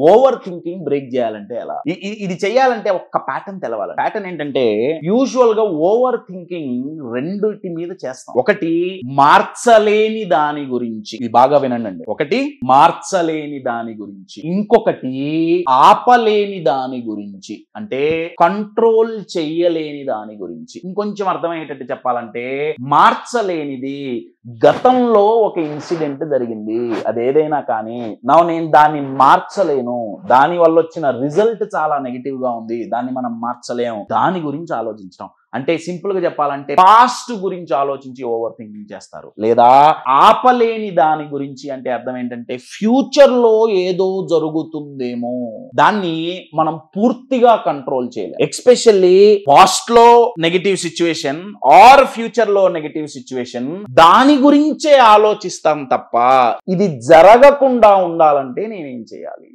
Over thinking break చేయాలంటే ఎలా? ఇది చేయాలంటే ఒక్క ప్యాటర్న్ తెలవాలి. ప్యాటర్న్ ఏంటంటే యూజువల్ గా ఓవర్ థింకింగ్ రెండిటి మీద చేస్తాం. ఒకటి మార్చలేని దాని గురించి, ఇది బాగా వినండి. ఒకటి మార్చలేని దాని గురించి, ఇంకొకటి ఆపలేని దాని గురించి, అంటే కంట్రోల్ చెయ్యలేని దాని గురించి. ఇంకొంచెం అర్థమయ్యేటట్టు చెప్పాలంటే మార్చలేనిది గతంలో ఒక ఇన్సిడెంట్ జరిగింది, అదేదైనా కానీ నేను దాన్ని మార్చలేను, దాని వల్ల వచ్చిన రిజల్ట్ చాలా నెగిటివ్ గా ఉంది, దాన్ని మనం మార్చలేము, దాని గురించి ఆలోచించడం. అంటే సింపుల్ గా చెప్పాలంటే పాస్ట్ గురించి ఆలోచించి ఓవర్ థింకింగ్ చేస్తారు. లేదా ఆపలేని దాని గురించి అంటే అర్థం ఏంటంటే ఫ్యూచర్ లో ఏదో జరుగుతుందేమో, దాన్ని మనం పూర్తిగా కంట్రోల్ చేయలేం. ఎస్పెషల్లీ పాస్ట్ లో నెగిటివ్ సిచ్యువేషన్ ఆర్ ఫ్యూచర్ లో నెగిటివ్ సిచ్యువేషన్, దాని గురించే ఆలోచిస్తాం తప్ప ఇది జరగకుండా ఉండాలంటే నేనేం చేయాలి?